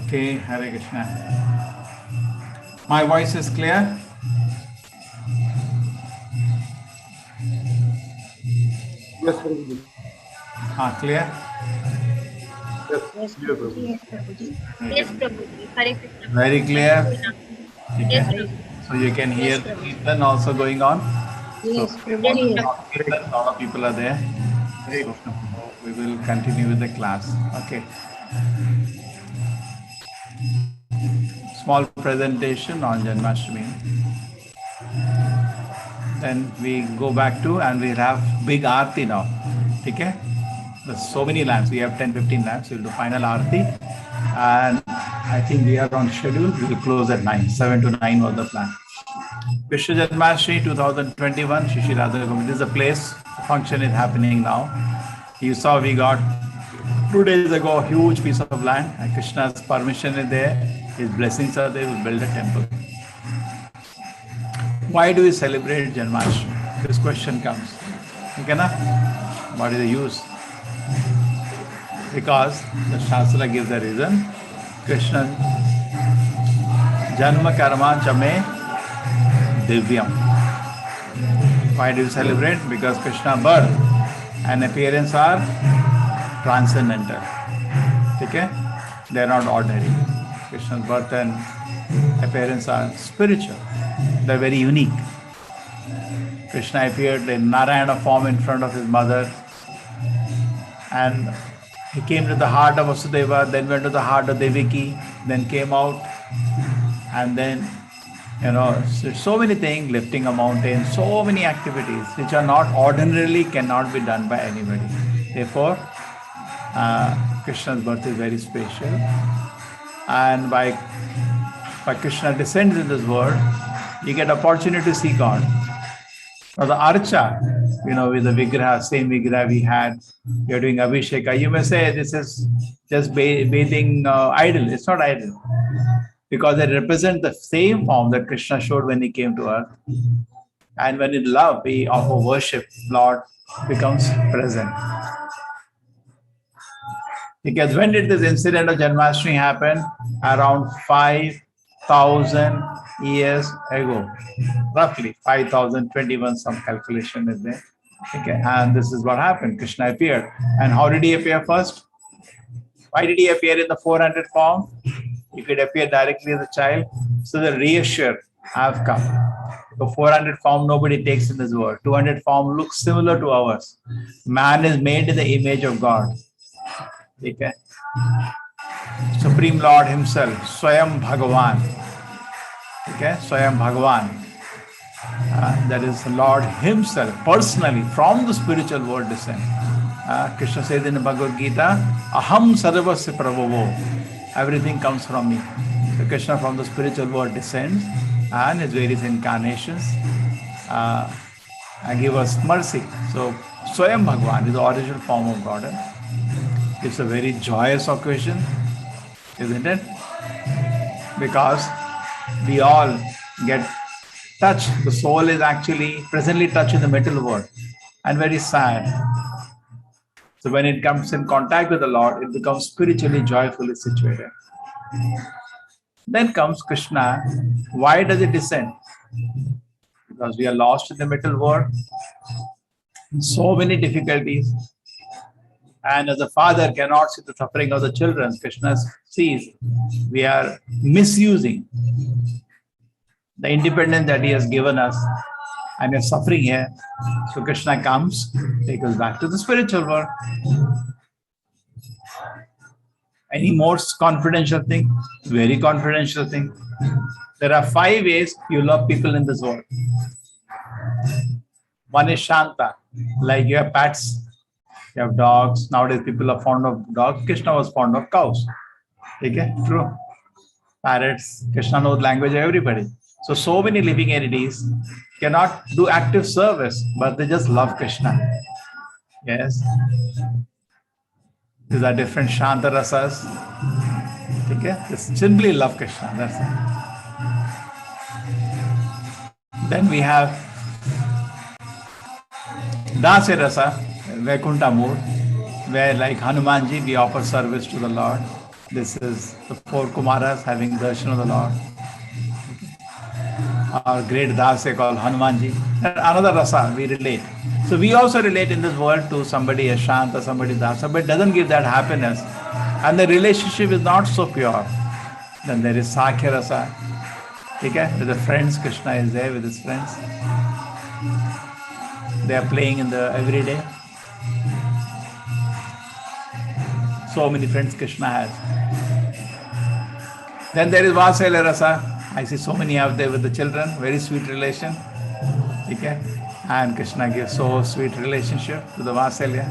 Okay, Hare Krishna. My voice is clear? Yes, Prabhuji. Clear? Yes, Yes, clear, Prabhuji. Prabhuji. Yes, Prabhuji. Yes, Prabhuji. Hare Krishna. Very clear? Yes, Okay. Hare. Prabhuji. So you can hear Yes, the Prabhuji. Kirtan also going on. So Yes, Yes, Prabhuji. Yes. Prabhuji. a lot of people are there. So we will continue with the class. Okay. Small presentation on Janmashtami. Then we go back to and we'll have big aarti now. Okay? There's so many lamps. We have 10, 15 lamps. We'll do final aarti. And I think we are on schedule. We will close at 9. 7 to 9 was the plan. Krishna Janmashtami 2021, Shishi Radha Govind. This is a place, the function is happening now. You saw we got 2 days ago a huge piece of land, and Krishna's permission is there, his blessings are there, we'll build a temple. Why do we celebrate Janmashtami? This question comes. Okay, na? What is the use? Because the Shastra gives the reason. Krishna Janma Karma Chame Divyam. Why do you celebrate? Because Krishna's birth and appearance are transcendental. Okay? They are not ordinary. Krishna's birth and appearance are spiritual. They are very unique. Krishna appeared in Narayana form in front of his mother, and he came to the heart of Vasudeva, then went to the heart of Devaki, then came out, and then so many things, lifting a mountain, so many activities which are not ordinarily cannot be done by anybody. Therefore, Krishna's birth is very special. And by Krishna descends in this world, you get opportunity to see God. Now the Archa, with the Vigraha, same Vigraha we had, you're doing Abhisheka. You may say this is just bathing idol. It's not idol. Because they represent the same form that Krishna showed when he came to earth. And when in love we offer worship, Lord becomes present. Because when did this incident of Janmashtami happen? Around 5,000 years ago. Roughly 5,021, some calculation is there. Okay, and this is what happened. Krishna appeared. And how did he appear first? Why did he appear in the 400 form? He could appear directly as a child. So the reassure, I have come. The 400 form nobody takes in this world. 200 form looks similar to ours. Man is made in the image of God. Okay. Supreme Lord himself, Swayam Bhagavan. Okay, Swayam Bhagavan. That is the Lord himself, personally, from the spiritual world descent. Krishna says in the Bhagavad Gita, Aham Sarvasya Prabhavo. Everything comes from me. So Krishna from the spiritual world descends and his various incarnations and give us mercy. So Swayam Bhagavan is the original form of God. It's a very joyous occasion, isn't it? Because we all get touched. The soul is actually presently touched in the material world and very sad. So when it comes in contact with the Lord, it becomes spiritually joyfully situated. Then comes Krishna. Why does it descend? Because we are lost in the material world, so many difficulties. And as a father cannot see the suffering of the children, Krishna sees we are misusing the independence that he has given us, and we are suffering here. So Krishna comes, takes us back to the spiritual world. Any more confidential thing? Very confidential thing. There are 5 ways you love people in this world. One is Shanta, like you have pets, you have dogs. Nowadays people are fond of dogs. Krishna was fond of cows. Okay, true. Parrots. Krishna knows language of everybody. So many living entities cannot do active service, but they just love Krishna. Yes. These are different Shanta rasas. Okay? Just simply love Krishna. That's it. Then we have Dasya rasa, Vaikuntha mood, where like Hanumanji we offer service to the Lord. This is the four Kumaras having darshan of the Lord. Our great Dasya called Hanumanji. And another rasa we relate. So we also relate in this world to somebody as Shanta, somebody Dasa, but it doesn't give that happiness. And the relationship is not so pure. Then there is Sakhya rasa. Okay? With the friends, Krishna is there with his friends. They are playing in the everyday. So many friends Krishna has. Then there is Vasalya rasa. I see so many out there with the children, very sweet relation. Okay? And Krishna gives so sweet relationship to the Vasalya.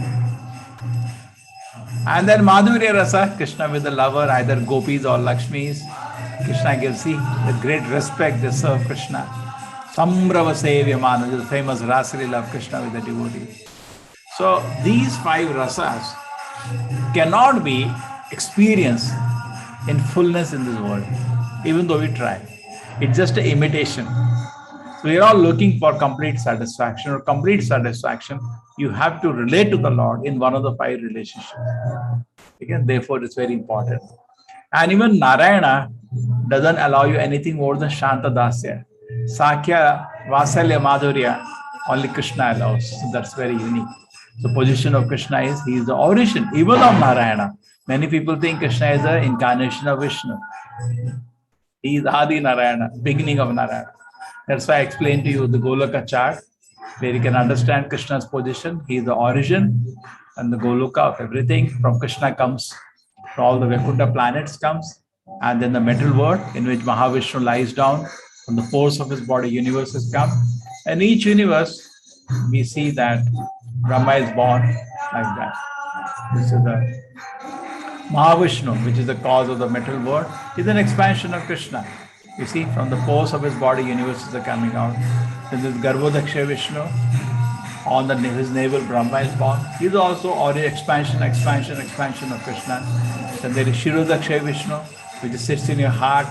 And then Madhurya rasa, Krishna with the lover, either gopis or Lakshmis. Krishna gives, see, with great respect they serve Krishna. Sambrava Sevyamana, the famous Rasalila of Krishna with the devotees. So these five rasas cannot be experienced in fullness in this world, even though we try. It's just an imitation. So we are all looking for complete satisfaction, or complete satisfaction, you have to relate to the Lord in one of the five relationships. Again, therefore, it's very important. And even Narayana doesn't allow you anything more than Shanta Dasya. Sakhya, Vasalya, Madhurya, only Krishna allows. So that's very unique. So position of Krishna is, he is the origin, even of Narayana. Many people think Krishna is the incarnation of Vishnu. He is Adi Narayana, beginning of Narayana. That's why I explained to you the Goloka chart, where you can understand Krishna's position. He is the origin and the Goloka of everything. From Krishna comes, all the Vaikuntha planets comes, and then the metal world in which Mahavishnu lies down. From the force of his body, universes come. And each universe, we see that Brahma is born like that. This is the Mahavishnu, which is the cause of the metal world, is an expansion of Krishna. You see, from the pores of his body, universes are coming out. Then this Garbhodaksha Vishnu, on his navel, Brahma is born. He is also expansion of Krishna. Then there is Shirodaksha Vishnu, which sits in your heart,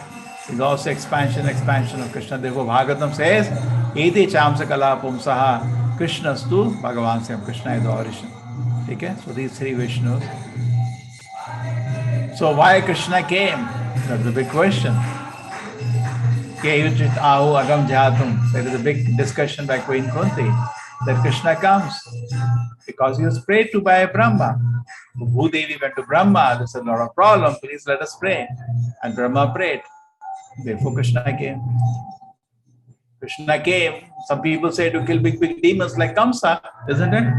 is also expansion of Krishna. Therefore, Bhagavatam says, Ete Chamsakala Pumsaha, Krishnastu Bhagavan Sam. Krishna is the origin. Okay? So these three Vishnus. So why Krishna came? That's the big question. There is a big discussion by Queen Kunti that Krishna comes because he was prayed to by Brahma. Bhudevi went to Brahma, there's a lot of problem, please let us pray. And Brahma prayed. Therefore Krishna came. Krishna came, some people say to kill big demons like Kamsa, isn't it?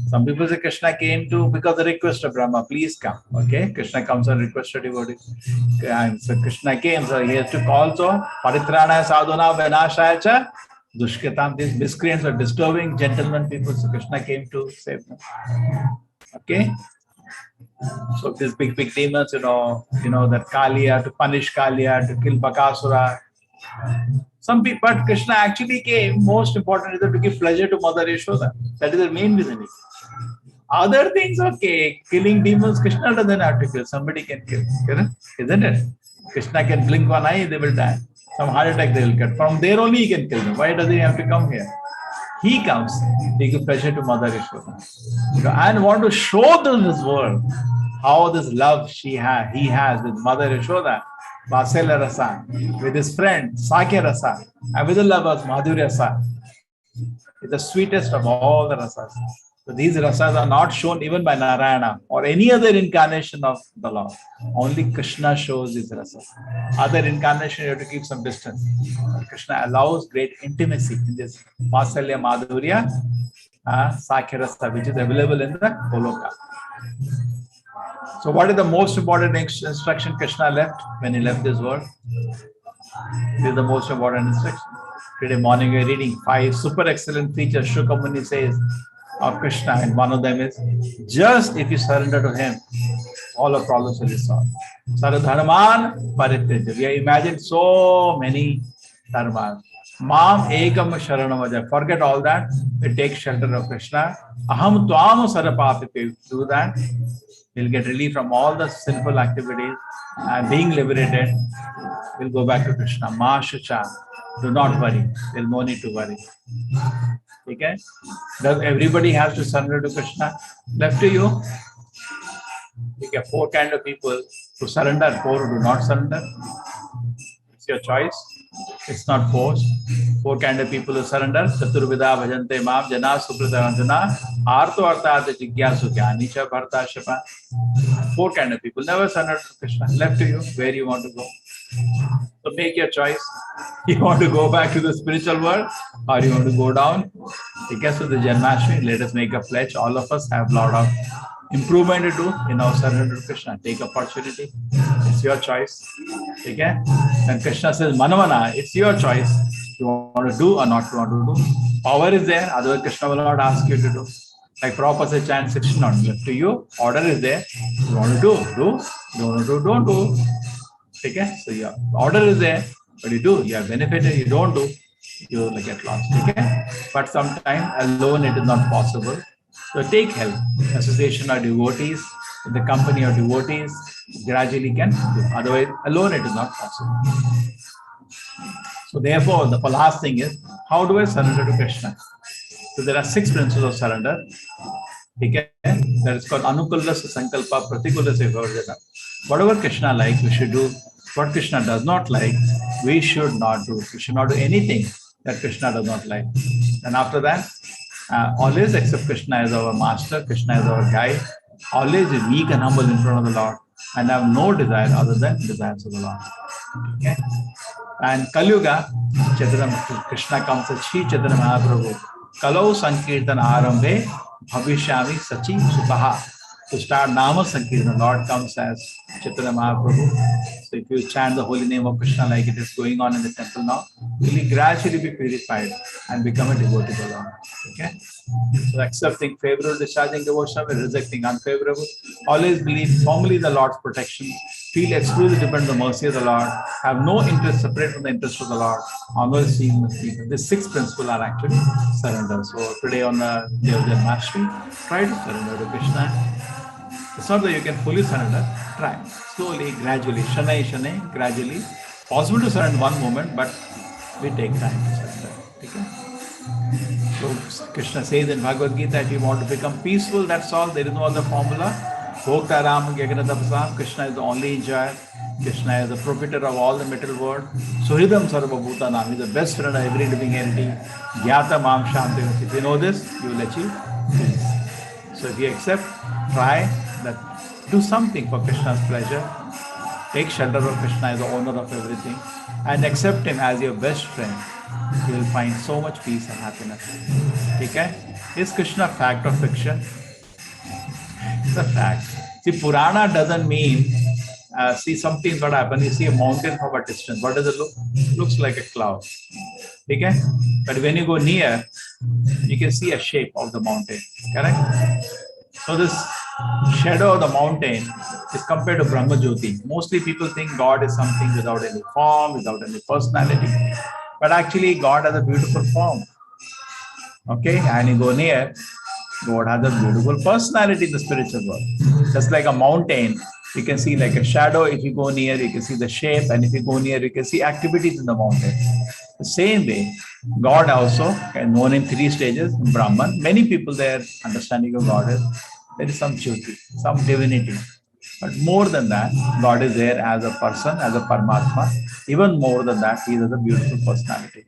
Some people say Krishna came to because of the request of Brahma, please come. Okay, Krishna comes and requests a devotee. And so Krishna came, so he has to call so Paritrana Sadhuna Vinashaya Cha Dushkritam. These miscreants are disturbing gentlemen people, so Krishna came to save them. Okay. So these big demons, you know that Kaliya, to punish Kaliya, to kill Bakasura. Some people, but Krishna actually came, most important is to give pleasure to Mother Yashoda. That is the main reason. Other things, okay, killing demons, Krishna doesn't have to kill, somebody can kill, isn't it? Krishna can blink one eye, they will die. Some heart attack they will get. From there only he can kill them. Why does he have to come here? He comes, they give pleasure to Mother Yashoda. And want to show to this world how this love he has with Mother Yashoda, Vasalya Rasa, with his friend Sakhya Rasa, and with the lovers Madhurya Rasa. It's the sweetest of all the rasas. So these rasas are not shown even by Narayana or any other incarnation of the Lord. Only Krishna shows these rasas. Other incarnation you have to keep some distance. Krishna allows great intimacy in this Vasalya Madhurya Sakhya Rasa, which is available in the Goloka. So what is the most important instruction Krishna left when he left this world? This is the most important instruction. Today morning we are reading 5 super excellent features Shukha Muni says of Krishna, and one of them is just if you surrender to him, all the problems will be solved. Sarvadharman Parityaja. We have imagined so many dharmas. Mam ekam sharanam aja. Forget all that. We take shelter of Krishna. Aham tvam sarapapiti. Do that. We'll get relief from all the sinful activities and being liberated. We'll go back to Krishna. Ma Shucha. Do not worry. There's no need to worry. Okay? Does everybody has to surrender to Krishna? Left to you. You get 4 kinds of people. to surrender, 4 do not surrender. It's your choice. It's not forced. 4 kind of people who surrender. Chaturvida bhajante maam jana supratavanjana arto arthat jigyasu jnani cha bharta shapa. 4 kind of people never surrender to Krishna. Left to you where you want to go. So make your choice. You want to go back to the spiritual world or you want to go down? Because with the Janmashtami, let us make a pledge. All of us have a lot of improvement to do in our surrender to Krishna. Take opportunity. It's your choice. Okay? And Krishna says, Manavana, it's your choice. You want to do or not want to do. Power is there, otherwise Krishna will not ask you to do. Like Prabhupada said, chant 16 on left to you. Order is there. You want to do, do. You want to do, don't do. Okay? So your order is there, but you do. You are benefited, you don't do. You will get lost. Okay? But sometimes alone it is not possible. So take help. Association of devotees, in the company of devotees, gradually can do. Otherwise, alone it is not possible. So therefore, the last thing is, how do I surrender to Krishna? So there are 6 principles of surrender. Okay? That is called Anukullasa Sankalpa Pratikullasa Vivarjana. Whatever Krishna likes, we should do. What Krishna does not like, we should not do. We should not do anything that Krishna does not like. And after that, always accept Krishna as our master, Krishna as our guide. Always be weak and humble in front of the Lord and have no desire other than desires of the Lord. Okay? And Kali Yuga, Krishna comes as Shri Chaitanya Mahaprabhu. Kalau Sankirtan Arambe Bhavishyami Sachi Sukaha. To start Nama Sankirtan, Lord comes as Chaitanya Mahaprabhu. So if you chant the holy name of Krishna like it is going on in the temple now, you will gradually be purified and become a devotee to the Lord. Okay? So accepting favorable, discharging devotion, rejecting unfavorable. Always believe firmly in the Lord's protection. Feel exclusively dependent on the mercy of the Lord. Have no interest separate from the interest of the Lord. Always seeing the people. These 6 principles are actually surrender. So today on the day of Janmashtami, try to surrender to Krishna. It's not that you can fully surrender. Try. Slowly, gradually, shanai, gradually. Possible to surrender one moment, but we take time to surrender. Okay? So Krishna says in Bhagavad Gita, if you want to become peaceful, that's all. There is no other formula. Bhokta Ram Gyaganatapasam. Krishna is the only enjoyer. Krishna is the proprietor of all the material world. Suhridam Sarva Bhutanam. He is the best friend of every living entity. Gyata Mam Shanti. If you know this, you will achieve peace. So if you accept, try that. Do something for Krishna's pleasure. Take shelter of Krishna as the owner of everything and accept him as your best friend. You will find so much peace and happiness. Okay? Is Krishna fact or fiction? It's a fact. See, Purana doesn't mean see something what happened. You see a mountain from a distance. What does it look? It looks like a cloud. Okay? But when you go near, you can see a shape of the mountain. Correct? So this shadow of the mountain is compared to Brahma Jyoti. Mostly people think God is something without any form, without any personality. But actually God has a beautiful form. Okay? And you go near, God has a beautiful personality in the spiritual world. Just like a mountain, you can see like a shadow. If you go near, you can see the shape. And if you go near, you can see activities in the mountain. The same way, God also, known in 3 stages, Brahman. Many people, their understanding of God is, there is some Jyoti, some divinity. But more than that, God is there as a person, as a Paramatma. Even more than that, He is a beautiful personality.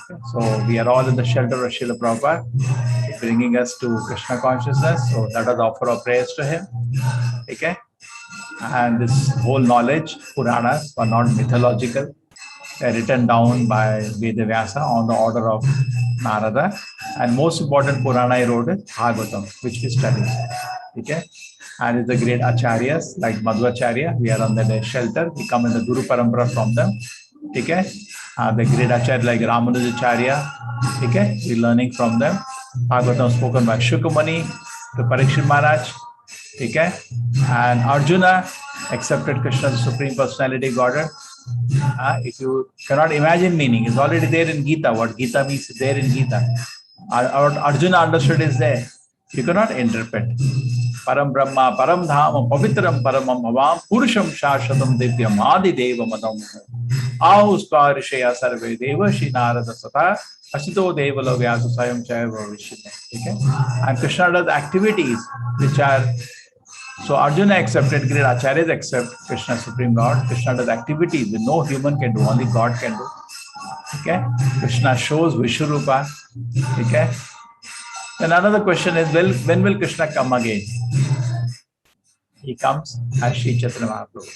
Okay. So we are all in the shelter of Srila Prabhupada, bringing us to Krishna consciousness. So let us offer our prayers to Him. Okay? And this whole knowledge, Puranas, are not mythological. They are written down by Vedavyasa on the order of Narada. And most important Purana he wrote is Bhagavatam, which we study. Okay? And it's the great acharyas like Madhvacharya. We are on the shelter. We come in the Guru Parampara from them. Okay? The great acharya like Ramanujacharya. Okay? We're learning from them. Bhagavatam spoken by Shukamani to Parikshit Maharaj. Okay? And Arjuna accepted Krishna as Supreme Personality Godhead. If you cannot imagine meaning, it's already there in Gita. What Gita means is there in Gita. What Arjuna understood is there. You cannot interpret. Param Brahma, Param Dhama, Pavitram Paramam Bhavam, Purusham Shashvatam Divyam Adi Deva Madam. Ahuska Rishaya Sarve Deva Shri Narada Sata Asito Deva Lovyasa Sayam Chaya Bhavishya. Okay? And Krishna does activities which are So Arjuna accepted, great acharyas accept Krishna Supreme Lord. Krishna does activities that no human can do, only God can do. Okay? Krishna shows Vishwarupa. Okay? Then another question is, well, when will Krishna come again? He comes as Sri Chaitanya Mahaprabhu.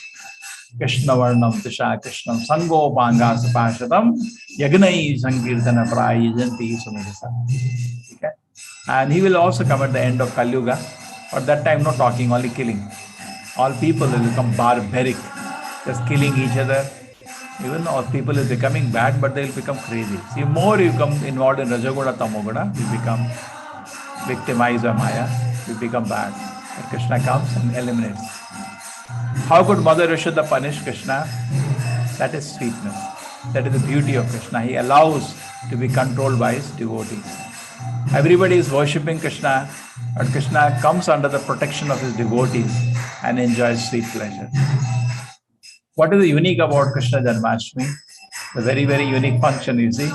Krishna Varnam Tisha Krishnam Sango Panga Sapashadam Yagnai Sankirtana Prayajanti Sumedasa. Okay? And he will also come at the end of Kali Yuga, but that time not talking, only killing. All people will become barbaric, just killing each other. Even all people is becoming bad, but they will become crazy. See, more you come involved in Rajagoda, Tamogoda, you become victimized by Maya, you become bad. And Krishna comes and eliminates. How could Mother Yashoda punish Krishna? That is sweetness. That is the beauty of Krishna. He allows to be controlled by his devotees. Everybody is worshipping Krishna, but Krishna comes under the protection of his devotees and enjoys sweet pleasure. What is unique about Krishna Janmashtami? The very, very unique function, you see.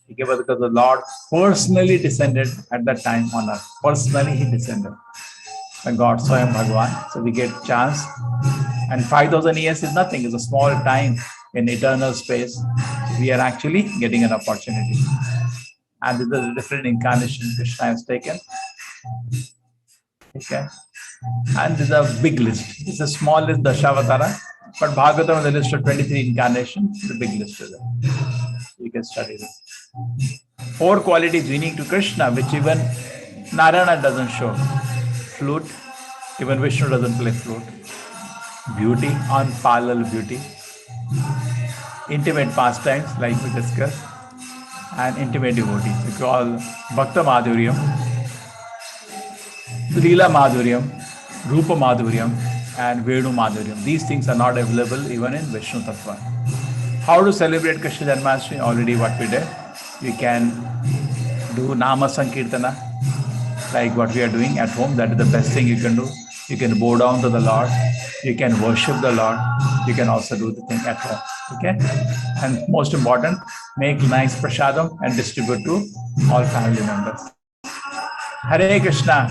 Because the Lord personally descended at that time on earth. Personally, he descended. The God, Swayam Bhagavan. So we get chance. And 5,000 years is nothing. It's a small time in eternal space. We are actually getting an opportunity. And this is a different incarnation Krishna has taken. Okay. And this is a big list. It's a small list, Dashavatara. But Bhagavatam is a list of 23 incarnations. The big list is there. You can study this. 4 qualities unique to Krishna, which even Narayana doesn't show. Flute, even Vishnu doesn't play flute. Beauty, unparalleled beauty. Intimate pastimes, like we discussed. And intimate devotees. We call Bhakta Madhuryam, Leela Madhuryam, Rupa Madhuryam, and Venu Madhuryam. These things are not available even in Vishnu Tattva. How to celebrate Krishna Janmashtami? Already what we did. You can do Nama Sankirtana, like what we are doing at home. That is the best thing you can do. You can bow down to the Lord. You can worship the Lord. You can also do the thing at home. Okay? And most important, make nice prasadam and distribute to all family members. Hare Krishna.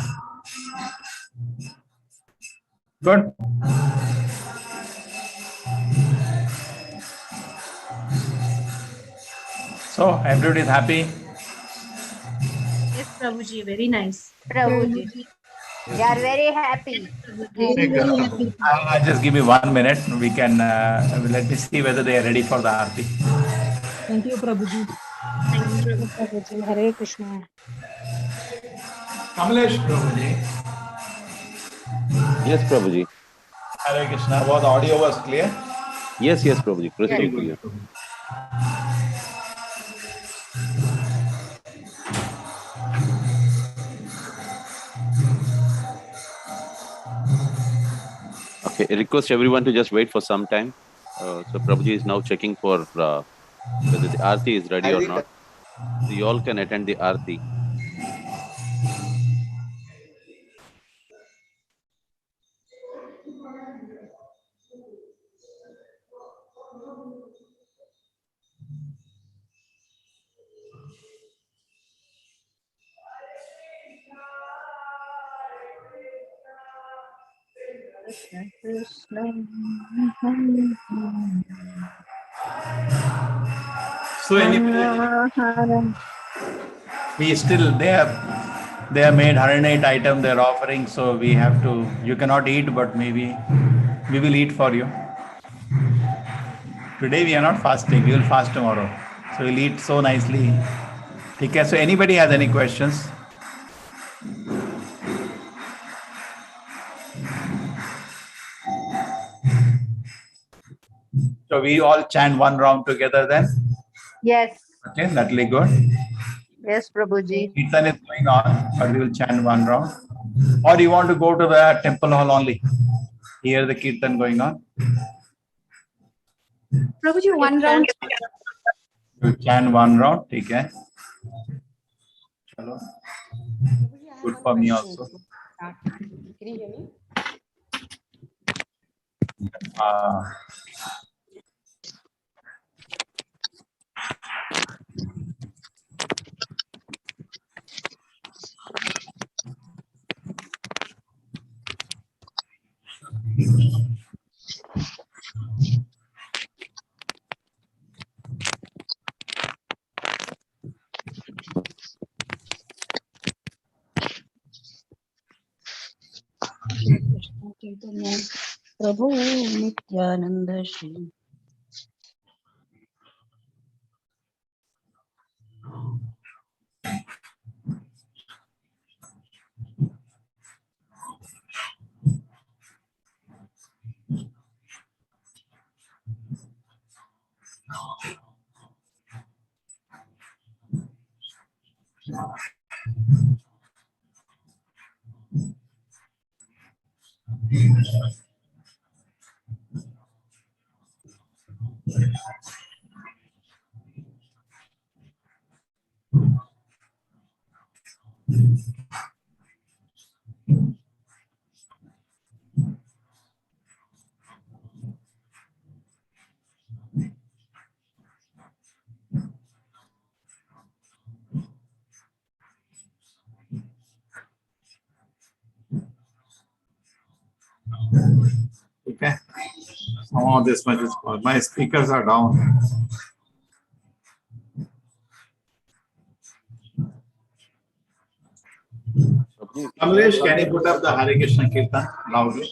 Good. So everybody is happy. Yes, Prabhuji, very nice. Prabhuji. We are very happy. Just give me 1 minute. We can let me see whether they are ready for the aarti. Thank you, Prabhuji. Thank you. Prabhuji. Hare Krishna. Kamlesh Prabhuji. Yes, Prabhuji. Hare Krishna. Was the audio was clear? Yes, Prabhuji. Crystal clear. Okay, I request everyone to just wait for some time. So Prabhuji is now checking for whether the Aarti is ready or not. So you all can attend the Aarti. So anyway, we still they have made 108 items they're offering, so we have to. You cannot eat, but maybe we will eat for you. Today we are not fasting. We will fast tomorrow, so we'll eat so nicely. Okay. So anybody has any questions? So we all chant one round together then. Yes. Okay, that'll be good. Yes, Prabhuji. Kirtan is going on, but we will chant one round. Or you want to go to the temple hall only? Hear the kirtan going on. Prabhuji, one round. You chant one round, okay? Chalo. Good for me also. Can you hear me? Prabhu Nityanand Shri Okay. Some of this much is my speakers are down. Kamlesh, can you put up the Hare Krishna Kirtan loudly?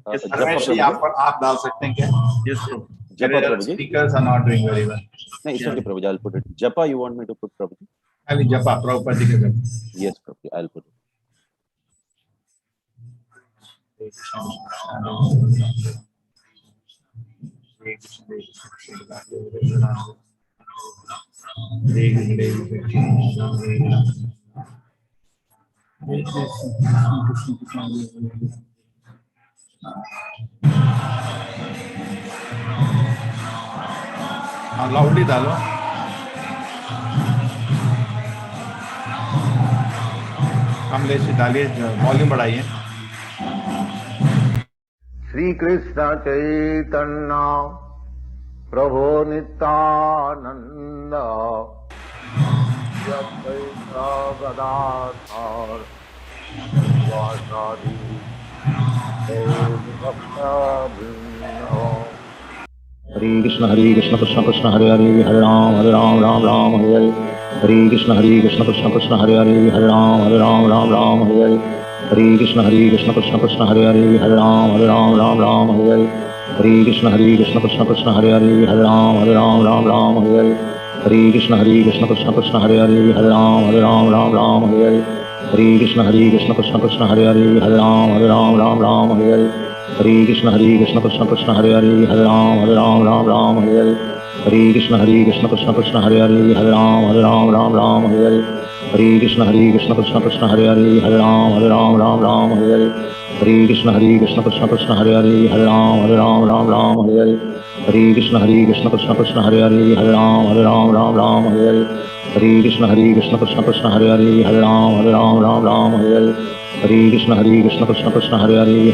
Ramesh ji, आप डाल सकते हैं क्या? Yes, sir. Japa, Prabhuji. Speakers are not doing very well. No, it's okay, Prabhuji. I'll put it. Japa, you want me to put, Prabhuji? खाली जपा Prabhupada जी का जप. Yes, Prabhuji. I'll put it. Loudly डालो. कमलेश जी डालिए, volume बढ़ाइए. श्री कृष्ण चैतन्य प्रभु नित्यानंद गदाधर वासादि हरे कृष्ण कृष्ण कृष्ण हरे हरे हरे राम राम राम हरे हरे. हरे कृष्ण कृष्ण कृष्ण हरे हरे हरे राम राम हरे हरे. हरे कृष्ण कृष्ण कृष्ण हरे हरे हरे राम राम हरे हरे. हरे कृष्ण कृष्ण कृष्ण हरे हरे हरे राम हरे हरे. हरे कृष्ण कृष्ण कृष्ण हरे हरे हरे राम हरे हरे. हरे कृष्ण कृष्ण कृष्ण हरे हरे हरे राम हरे हरे. हरे कृष्ण कृष्ण कृष्ण हरे हरे हरे राम हरे हरे. हरे कृष्ण कृष्ण कृष्ण हरे हरे हरे राम हरे हरे. हरे कृष्ण कृष्ण कृष्ण हरे हरे हरे राम हरे हरे. हरे कृष्ण कृष्ण कृष्ण हरे हरे हरे राम हरे हरे. हरे कृष्ण कृष्ण कृष्ण कृष्ण हरे हरे हरे राम हरे हरे. हरे कृष्ण कृष्ण कृष्ण कृष्ण हरे हरे हरे राम हरे हरे. हरे कृष्ण कृष्ण कृष्ण कृष्ण हरे हरे हरे राम हरे हरे. हरे कृष्ण कृष्ण कृष्ण कृष्ण हरे हरे हरे राम हरे हरे. हरे कृष्ण कृष्ण कृष्ण कृष्ण हरे हरे हरे राम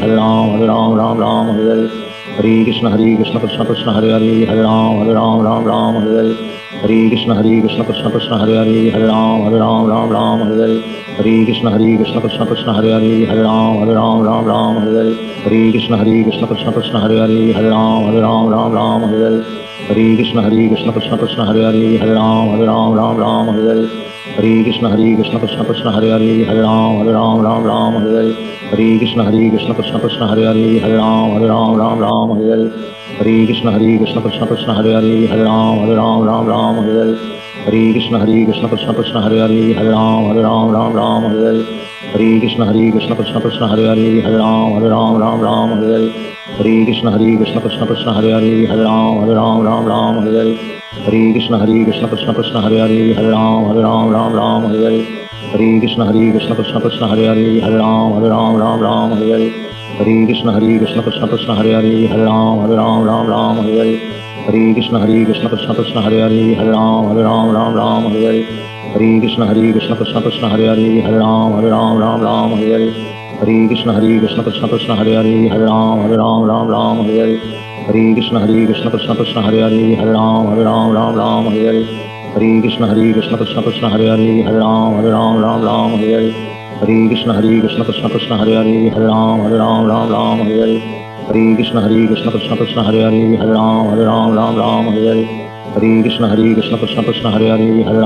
हरे हरे. हरे कृष्ण कृष्ण कृष्ण कृष्ण हरे हरे हरे राम हरे हरे. हरे कृष्ण कृष्ण कृष्ण कृष्ण हरे हरे हरे राम हरे हरे. हरे कृष्ण कृष्ण कृष्ण कृष्ण हरे हरे हरे राम हरे हरे. हरे कृष्ण कृष्ण कृष्ण कृष्ण हरे हरे हरे राम हरे हरे. हरे कृष्ण कृष्ण कृष्ण कृष्ण हरे हरे हरे राम हरे हरे. हरे कृष्ण कृष्ण कृष्ण कृष्ण हरे हरे हरे राम हरे हरे. हरे कृष्ण कृष्ण कृष्ण कृष्ण हरे हरे हरे राम हरे हरे. हरे कृष्ण कृष्ण कृष्ण कृष्ण हरे हरे हरे राम हरे हरे. हरे कृष्ण कृष्ण कृष्ण कृष्ण हरे हरे हरे राम हरे हरे. हरे कृष्ण कृष्ण कृष्ण कृष्ण हरे हरे हरे राम हरे हरे. हरे कृष्ण कृष्ण कृष्ण कृष्ण हरे हरे हरे राम हरे हरे. हरे कृष्ण कृष्ण कृष्ण कृष्ण हरे हरे हरे राम हरे हरे. हरे कृष्ण कृष्ण कृष्ण कृष्ण हरे हरे हरे राम हरे हरे. हरे कृष्ण कृष्ण कृष्ण कृष्ण हरे हरे हरे राम हरे हरे. हरे कृष्ण कृष्ण कृष्ण कृष्ण हरे हरे हरे राम हरे हरे. हरे कृष्ण कृष्ण कृष्ण कृष्ण हरे हरे हरे राम हरे हरे. हरे कृष्ण कृष्ण कृष्ण कृष्ण हरे हरे हरे राम हरे हरे. हरे कृष्ण कृष्ण कृष्ण कृष्ण हरे हरे हरे राम हरे हरे. हरे कृष्ण कृष्ण कृष्ण कृष्ण हरे हरे हरे राम हरे हरे. हरे Krishna Krishna Krishna Krishna Hare Hare Hare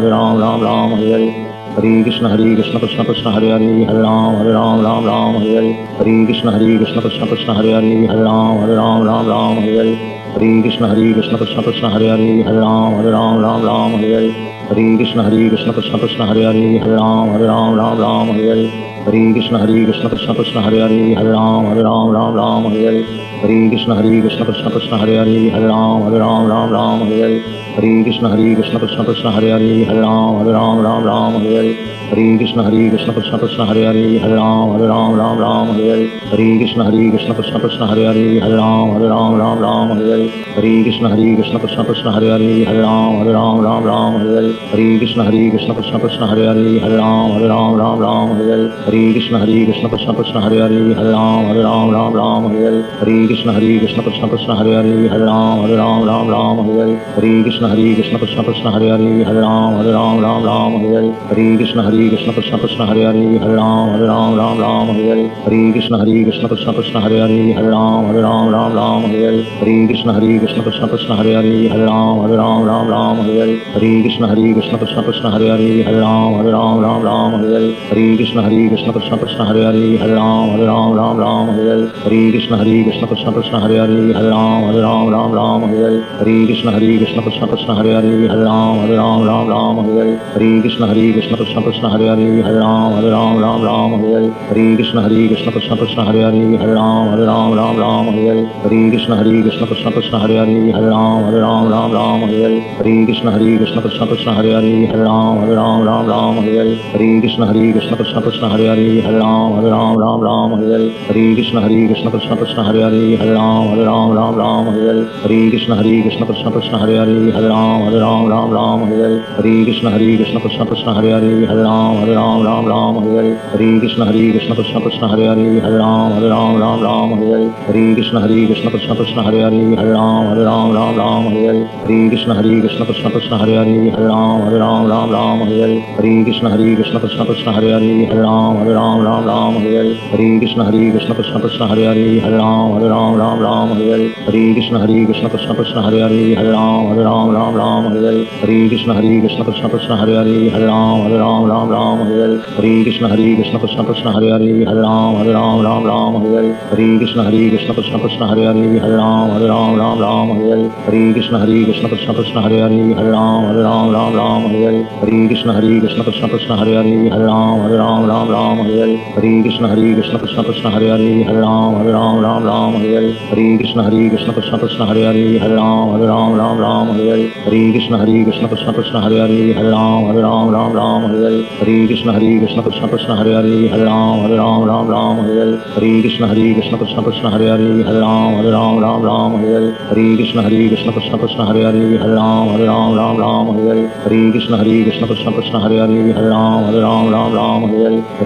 Ram Hare Hare. Hare Krishna Krishna Krishna Hare Hare Hare Ram Ram Ram Hare Hare Hare Krishna Krishna Krishna Hare Hare Hare Ram Ram Hare Hare Hare Krishna Krishna Krishna Hare Hare Hare Ram Ram Hare Hare Hare Krishna Krishna Krishna Hare Hare Hare Ram Ram Hare Hare Hare Krishna Krishna Krishna Hare Hare Hare Ram Ram Hare Hare Hare Krishna Krishna Krishna Hare Hare Hare Ram Ram Hare Hare Hare Krishna Krishna Krishna Hare Hare Hare Ram Ram Hare Hare Hare Krishna Krishna Krishna Hare Hare Hare Ram Hare Hare Hare Krishna Krishna Krishna Hare Hare Hare Ram Hare Hare Hare Krishna Krishna Krishna Hare Hare Hare Ram Hare Hare Hare Krishna Krishna Krishna Hare Hare Hare Ram Hare Hare Hare Krishna Krishna Krishna Hare Hare Hare Ram Hare Hare Hare Krishna Krishna Krishna Hare Hare Hare Ram Hare Hare Hare Krishna Krishna Krishna Hare Hare Hare Ram Hare Hare Hare Krishna Krishna Krishna Hare Hare Hare Ram Hare Hare Hare Krishna Krishna Krishna Hare Hare Hare Ram Hare Hare Hare Krishna Krishna Krishna Hare Hare Hare Ram Hare Hare Hare Krishna Krishna Krishna Hare Hare Hare Ram Hare Hare Hare Krishna Krishna Krishna Hare Hare Hare Ram Hare Hare Hare Krishna Krishna Krishna Hare Hare Hare Ram Hare Hare Hare Krishna Krishna Krishna Hare Hare Hare Ram Hare Hare Hare Krishna Krishna Krishna Hare Hare Hare Ram Hare Hare Hare Krishna Krishna Krishna Hare Hare Hare Ram Hare Hare Hare Krishna Krishna Krishna Hare Hare Hare Ram Hare Hare Hare Krishna Krishna Krishna Hare Hare Hare Ram Hare Hare Hare Krishna Krishna Krishna Hare Hare Hare Ram Hare Hare Hare Krishna Krishna Krishna Hare Hare Hare Ram Hare Hare Hare Krishna Krishna Krishna Hare Hare Hare Ram Hare Hare Hare Krishna Krishna Krishna Hare Hare Hare Ram Hare Hare Hare Krishna Krishna Krishna Hare Hare Hare Ram Hare Hare Hare Krishna Krishna Krishna Hare Hare Hare Ram Hare Hare Hare Krishna Krishna Krishna Hare Hare Hare Ram Hare Hare Hare Krishna Krishna Krishna Hare Hare Hare Ram Hare Hare Hare Krishna Krishna Krishna Hare Hare Hare Ram Hare Hare Hare Krishna Krishna Krishna Hare Hare Hare Ram Hare Hare Hare Krishna Krishna Krishna Hare Hare Hare Ram Hare Hare Hare Krishna Krishna Krishna Hare Hare Hare Ram Hare Hare Hare Krishna Krishna Krishna Hare Hare Hare Ram Hare Hare Hare Krishna Krishna Krishna Hare Hare Hare Ram Hare Hare Hare Krishna Krishna Krishna Hare Hare Hare Ram Hare Hare Hare Krishna Krishna Krishna Hare Hare Hare Ram Hare Hare Hare Krishna Krishna Krishna Hare Hare Hare Ram Hare Hare Hare Krishna Krishna Krishna Hare Hare Hare Ram Hare Hare Hare Krishna Krishna Krishna Hare Hare Hare Ram Hare Hare Hare Krishna Krishna Krishna Hare Hare Hare Ram Hare Hare Hare Krishna Krishna Krishna Hare Hare Hare Ram Hare Hare Hare Krishna Krishna Krishna Hare Hare Hare Ram Hare Hare Hare Krishna Krishna Krishna Hare Hare Hare Ram Hare Hare Hare Krishna Krishna Krishna Hare Hare Hare Ram Hare Hare Hare Krishna Krishna Krishna Hare Hare Hare Ram Hare Hare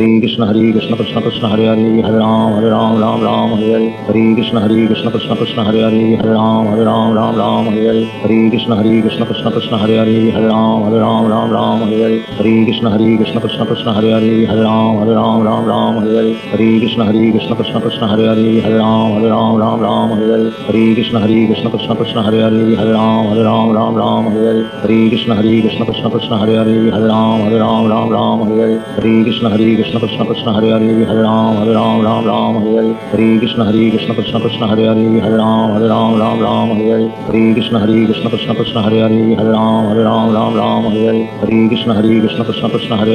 Hare Krishna Krishna Krishna Hare Hare Hare Ram Hare Hare Hare Krishna Krishna Krishna Hare Hare Hare Ram Hare Hare Hare Krishna Krishna Krishna Hare Hare Hare Ram Hare Hare Hare Krishna Krishna Krishna Hare Hare Hare Ram Hare Hare Hare Krishna Krishna Krishna Hare Hare Hare Ram Hare Hare Hare Krishna Krishna Krishna Hare Hare Hare Ram Hare Hare Hare Krishna Krishna Krishna Hare Hare Hare Ram Hare Hare Hare Krishna Krishna Krishna Hare Hare Hare Ram Hare Hare Hare Krishna Krishna Krishna Hare Hare Hare Ram Hare Hare Hare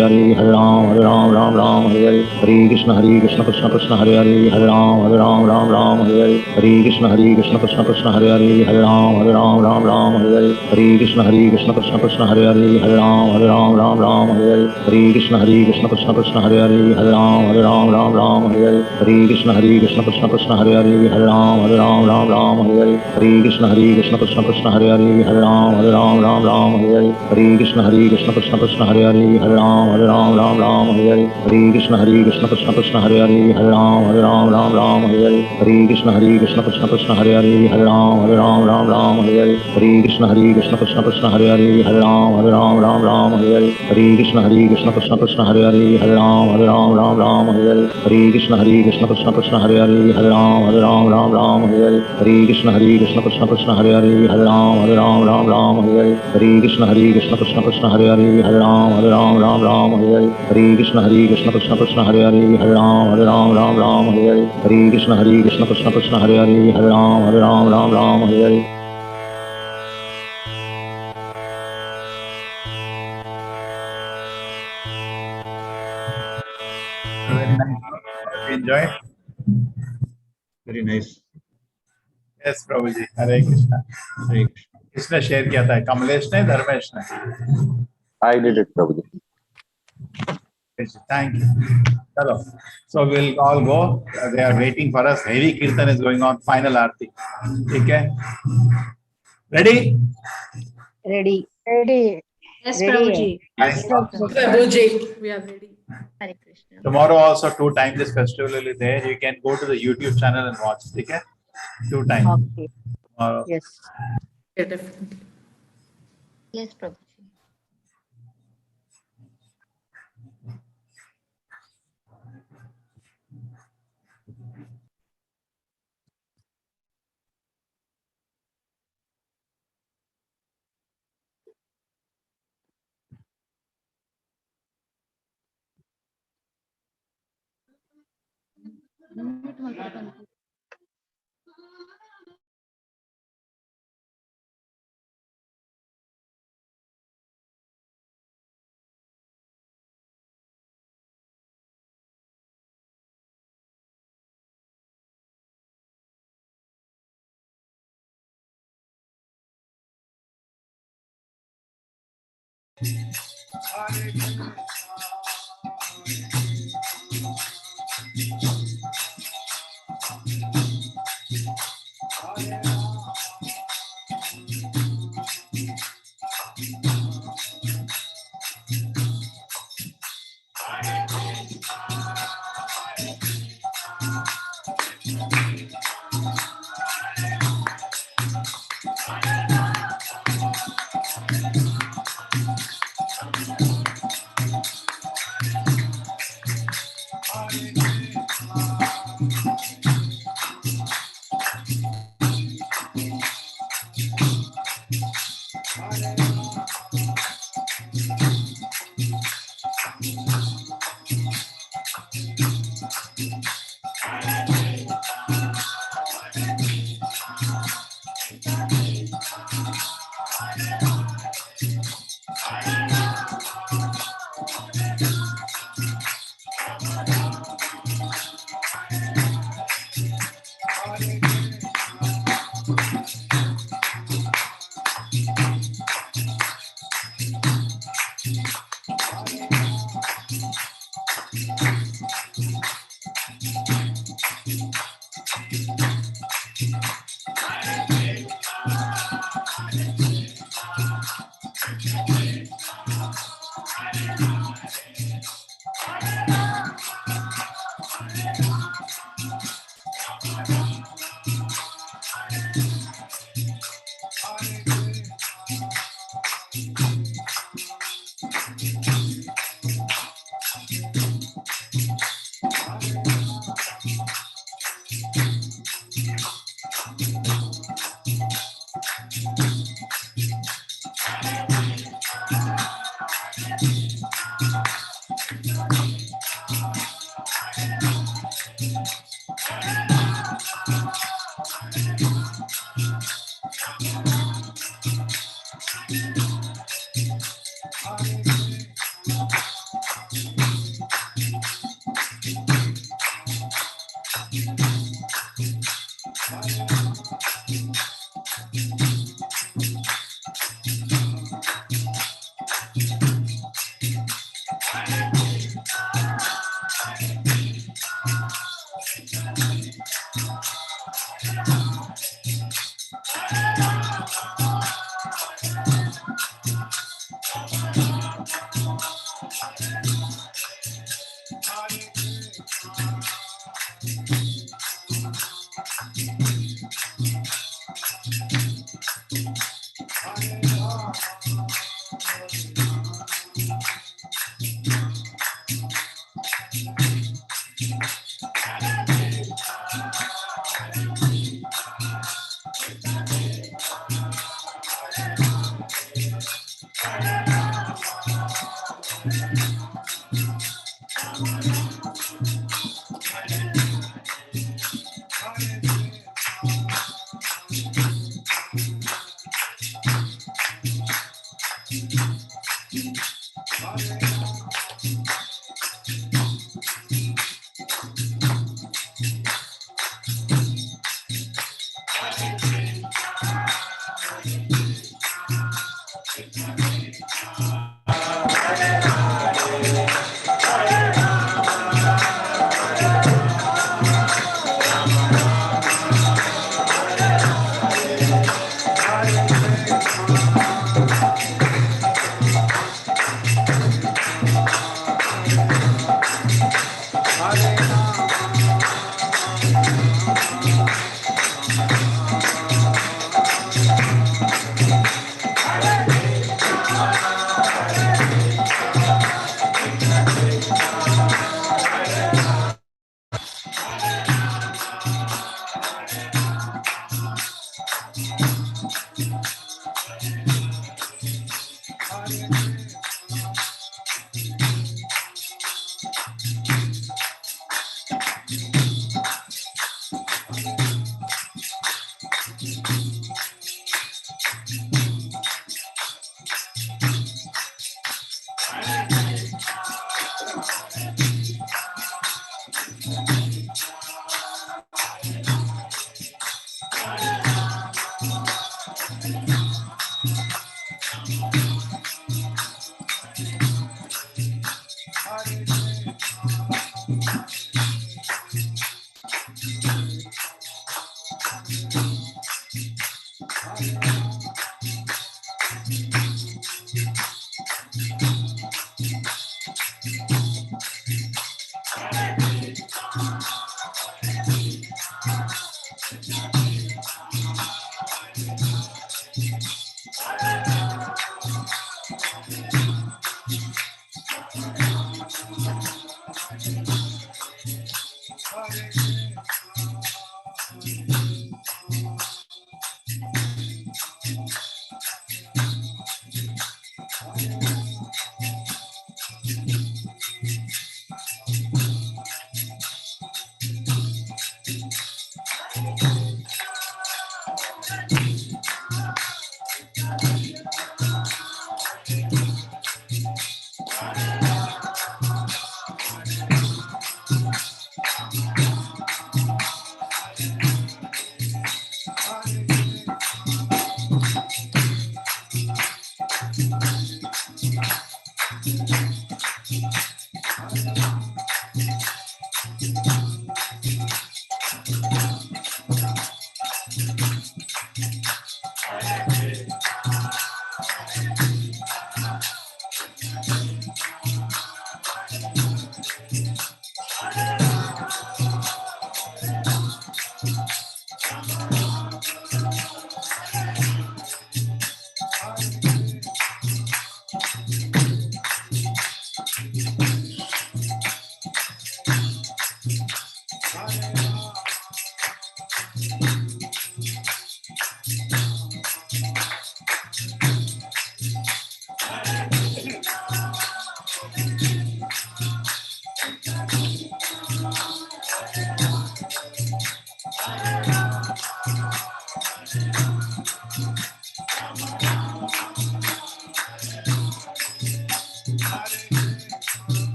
Krishna Krishna Krishna Hare Hare Hare Ram Hare Hare Hare Krishna Krishna Krishna Hare Hare Hare Ram Hare Hare Hare Krishna Krishna Krishna Hare Hare Hare Ram Hare Hare Hare Krishna Krishna Krishna Hare Hare Hare Ram Hare Hare Hare Krishna Krishna Krishna Hare Hare Hare Ram Hare Hare Hare Krishna Krishna Krishna Hare Hare Hare Ram Hare Hare Hare Krishna Krishna Krishna Hare Hare Hare Ram Hare Hare Hare Krishna Krishna Krishna Hare Hare Hare Ram Hare Hare Hare Krishna Krishna Krishna Hare Hare Hare Ram Hare Hare Hare Krishna Krishna Krishna Hare Hare Hare Ram Hare Hare Hare Krishna Krishna Krishna Hare Hare Hare Ram Ram Ram Ram Hare Hare Hare Krishna Krishna Krishna Hare Hare Hare Ram Ram Ram Hare Hare Hare Krishna Krishna Krishna Hare Hare Hare Ram Ram Hare Hare Hare Krishna Krishna Krishna Hare Hare Hare Ram Ram Hare Hare Hare Krishna Krishna Krishna Hare Hare Hare Ram Hare Hare. Very nice. Enjoy. Very nice. Yes, Prabhuji. Hare Krishna. Hare Krishna. किसने share किया था? कमलेश ने, धर्मेश ने? I did it, Prabhuji. Thank you. Hello. So we'll all go. They are waiting for us. Heavy kirtan is going on. Final aarti. Okay. Ready? Ready. Ready. Yes, Ready. Prabhuji. Yes. Prabhuji, we are ready. Hare Krishna. Tomorrow also 2 times this festival will be there. You can go to the YouTube channel and watch. Okay. 2 times. Okay. Tomorrow. Yes. Yeah, definitely. Yes, Prabhuji.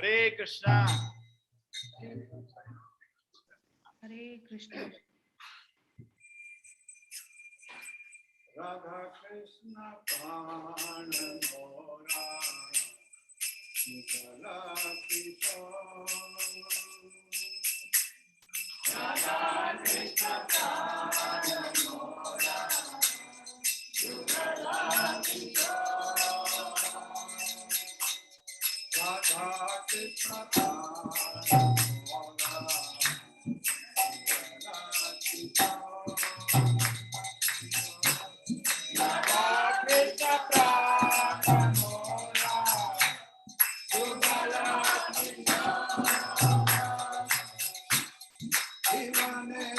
Hare Krishna. Hare Krishna. Radha Krishna Prana Mora Nitala Kishore. Radha Krishna Prana Mora Nitala Kishore. Radha Krishna Prana Mora Nitala Kishore. Krishna Prana Mora Sugala Divane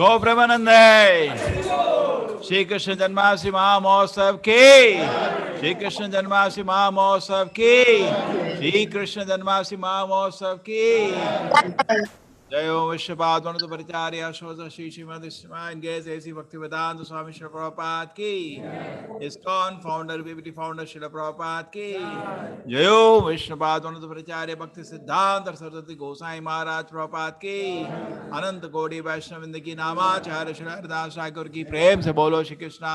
गो प्रेमानंदे। श्री कृष्ण जन्माष्टमी महामहोत्सव की। श्री कृष्ण जन्माष्टमी महामहोत्सव की। श्री कृष्ण जन्माष्टमी महामहोत्सव की। जय ओम विश्वपाद वनद परिचार्य शोध श्री श्रीमद ऐसी भक्ति वेदांत स्वामी श्री प्रभुपाद की। ISKCON founder BBT founder Shri Prabhupada की। जय ओम विश्वपाद वनद परिचार्य भक्ति सिद्धांत सरस्वती गोसाई महाराज प्रभुपाद की। अनंत कोटि वैष्णविंद की नामाचार्य श्री हरिदास ठाकुर की। प्रेम से बोलो श्री कृष्णा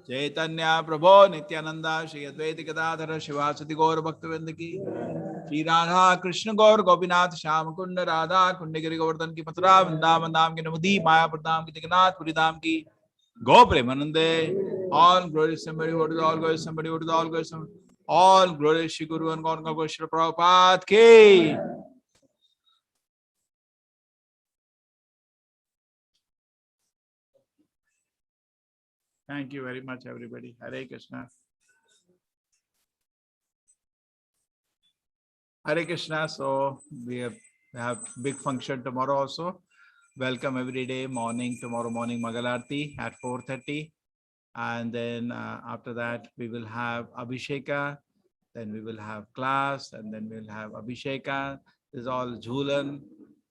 चैतन्य प्रभो नित्यानंदा श्री अद्वैत गदाधर शिवासति गौर भक्तविंद की। श्री राधा कृष्ण गौर गोपीनाथ श्याम कुंड राधा कुंड गिरि गोवर्धन की मथुरा वृंदावन धाम की नवदी मायापुर धाम की जगन्नाथ पुरी धाम की। गो प्रेमानंदे। All glory somebody what is all glory somebody what is all glory all glory Shri Guru and God का श्री प्रभुपाद की। Thank you very much everybody. Hare Krishna. Hare Krishna. So we have big function tomorrow also. Welcome every day morning. Tomorrow morning Mangalarti at 4:30, and then after that we will have Abhisheka. Then we will have class, and then we'll have Abhisheka. This is all Jhulan.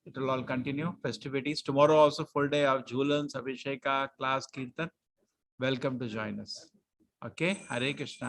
It will all continue festivities. Tomorrow also full day of Jhulans, Abhisheka, class, Kirtan. Welcome to join us. Okay. Hare Krishna.